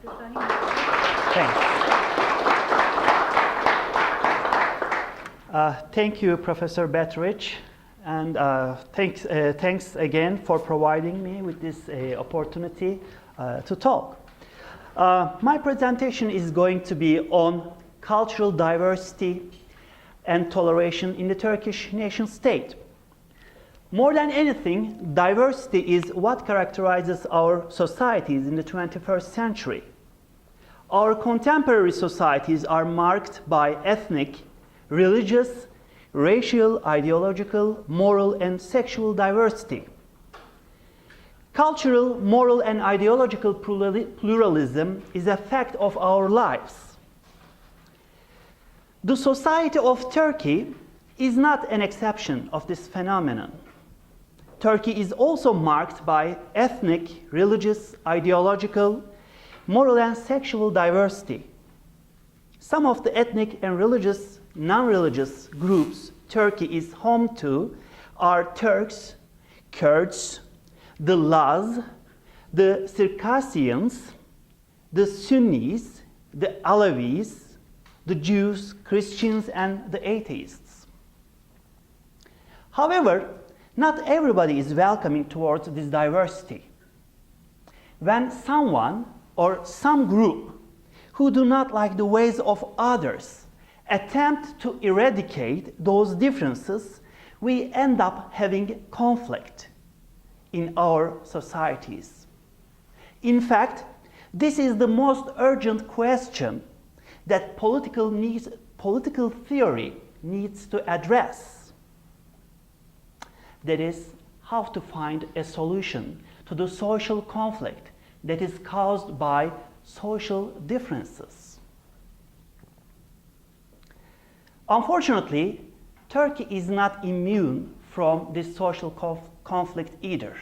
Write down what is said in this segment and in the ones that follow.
Dr. Sahin. Thanks. Thank you, Professor Betteridge, and thanks again for providing me with this opportunity to talk. My presentation is going to be on cultural diversity and toleration in the Turkish nation state. More than anything, diversity is what characterizes our societies in the 21st century. Our contemporary societies are marked by ethnic, religious, racial, ideological, moral, and sexual diversity. Cultural, moral, and ideological pluralism is a fact of our lives. The society of Turkey is not an exception of this phenomenon. Turkey is also marked by ethnic, religious, ideological, moral, and sexual diversity. Some of the ethnic and religious, non-religious groups Turkey is home to are Turks, Kurds, the Laz, the Circassians, the Sunnis, the Alevis, the Jews, Christians, and the atheists. However, not everybody is welcoming towards this diversity. When someone or some group who do not like the ways of others attempt to eradicate those differences, we end up having conflict in our societies. In fact, this is the most urgent question that political theory needs to address. That is, how to find a solution to the social conflict that is caused by social differences. Unfortunately, Turkey is not immune from this social conflict either.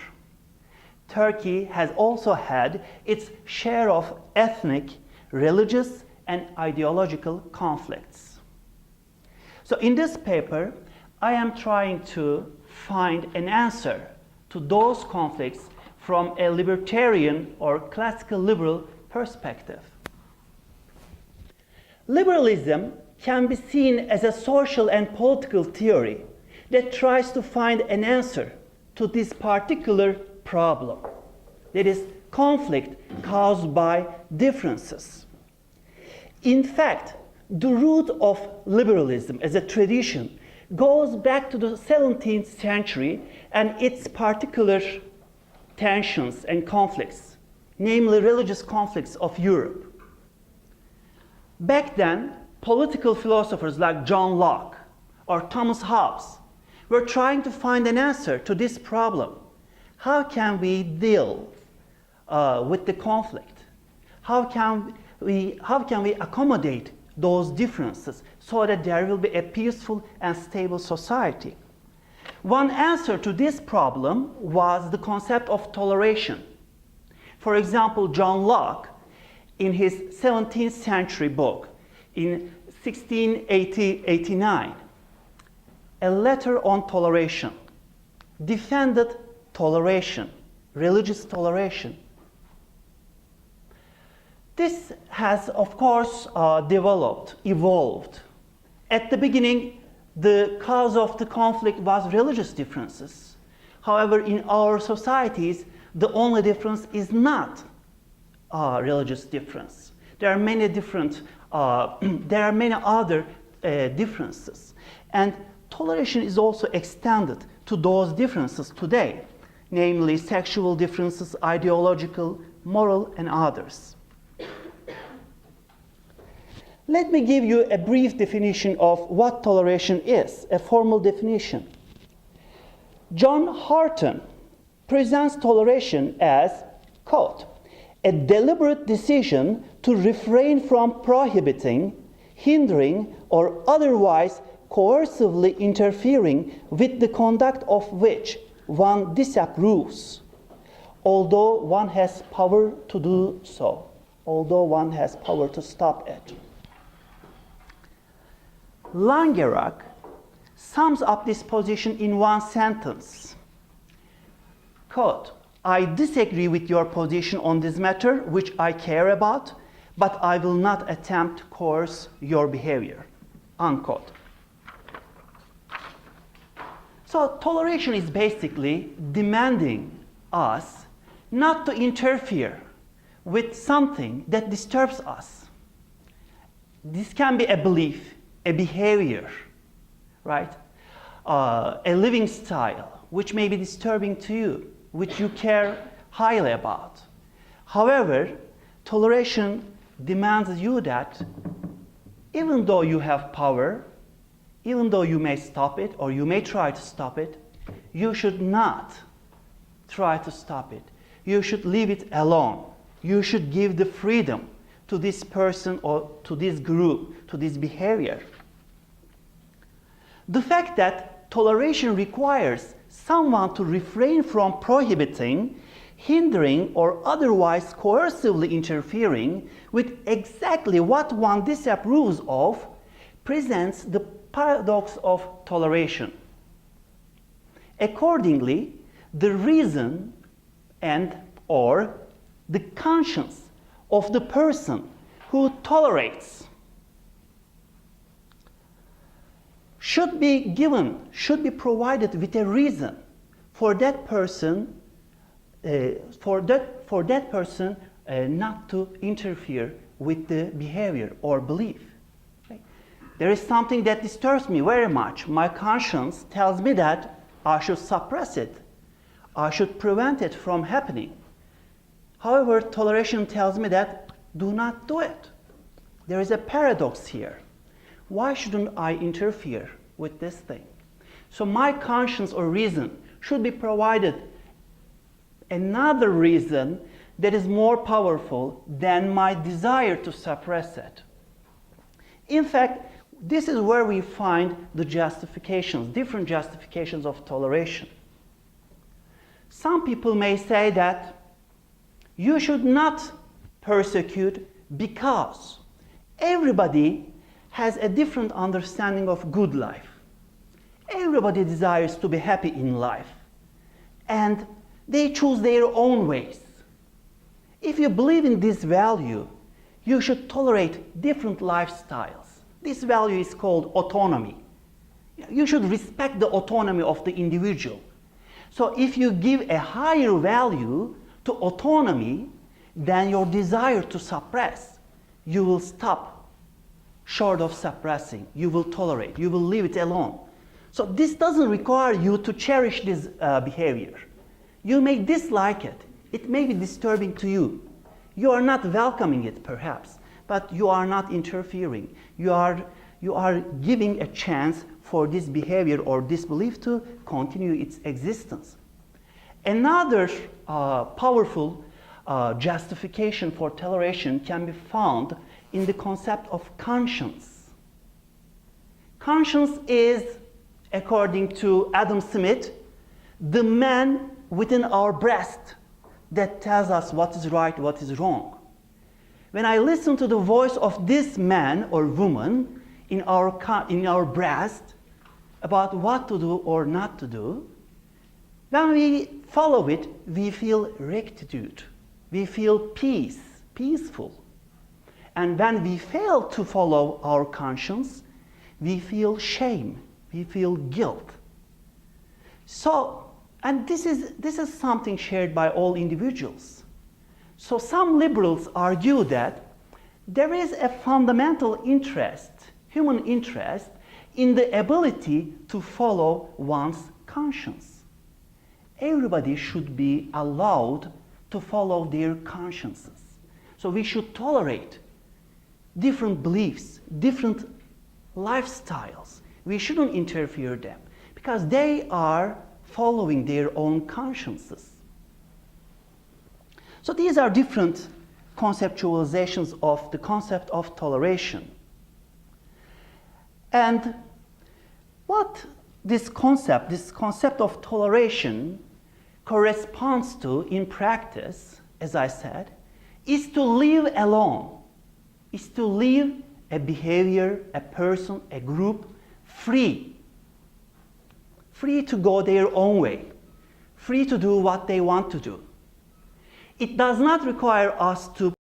Turkey has also had its share of ethnic, religious, and ideological conflicts. So in this paper, I am trying to find an answer to those conflicts from a libertarian or classical liberal perspective. Liberalism can be seen as a social and political theory that tries to find an answer to this particular problem, that is, conflict caused by differences. In fact, the root of liberalism as a tradition goes back to the 17th century and its particular tensions and conflicts, namely religious conflicts of Europe. Back then, political philosophers like John Locke or Thomas Hobbes were trying to find an answer to this problem. How can we deal with the conflict? How can we accommodate those differences so that there will be a peaceful and stable society? One answer to this problem was the concept of toleration. For example, John Locke, in his 17th century book, in 1689, A Letter on Toleration, defended toleration, religious toleration. This has, of course, evolved. At the beginning, the cause of the conflict was religious differences. However, in our societies, the only difference is not religious difference. There are many other differences. And toleration is also extended to those differences today, namely sexual differences, ideological, moral, and others. Let me give you a brief definition of what toleration is, a formal definition. John Harton presents toleration as, quote, a deliberate decision to refrain from prohibiting, hindering, or otherwise coercively interfering with the conduct of which one disapproves, although one has power to do so, although one has power to stop it. Langerak sums up this position in one sentence. Quote, I disagree with your position on this matter, which I care about, but I will not attempt to coerce your behavior. Unquote. So toleration is basically demanding us not to interfere with something that disturbs us. This can be a belief, a behavior, right? A living style, which may be disturbing to you, which you care highly about. However, toleration demands you that even though you have power, even though you may stop it or you may try to stop it, you should not try to stop it. You should leave it alone. You should give the freedom to this person or to this group, to this behavior. The fact that toleration requires someone to refrain from prohibiting, hindering, or otherwise coercively interfering with exactly what one disapproves of presents the paradox of toleration. Accordingly, the reason and/or the conscience of the person who tolerates should be provided with a reason for that person not to interfere with the behavior or belief. Right? There is something that disturbs me very much. My conscience tells me that I should suppress it. I should prevent it from happening. However, toleration tells me that do not do it. There is a paradox here. Why shouldn't I interfere with this thing? So my conscience or reason should be provided another reason that is more powerful than my desire to suppress it. In fact, this is where we find the justifications, different justifications of toleration. Some people may say that you should not persecute because everybody has a different understanding of good life. Everybody desires to be happy in life, and they choose their own ways. If you believe in this value, you should tolerate different lifestyles. This value is called autonomy. You should respect the autonomy of the individual. So if you give a higher value to autonomy than your desire to suppress, you will stop short of suppressing. You will tolerate. You will leave it alone. So this doesn't require you to cherish this behavior. You may dislike it. It may be disturbing to you. You are not welcoming it, perhaps, but you are not interfering. You are giving a chance for this behavior or this belief to continue its existence. Another powerful justification for toleration can be found in the concept of conscience. Conscience is, according to Adam Smith, the man within our breast that tells us what is right, what is wrong. When I listen to the voice of this man or woman in our breast about what to do or not to do, when we follow it, we feel rectitude. We feel peaceful. And when we fail to follow our conscience, we feel shame. We feel guilt. So, and this is something shared by all individuals. So some liberals argue that there is a fundamental interest, human interest, in the ability to follow one's conscience. Everybody should be allowed to follow their consciences. So we should tolerate different beliefs, different lifestyles. We shouldn't interfere them because they are following their own consciences. So these are different conceptualizations of the concept of toleration. And what this concept of toleration corresponds to in practice, as I said, is to leave alone, is to leave a behavior, a person, a group free to go their own way, free to do what they want to do. it does not require us to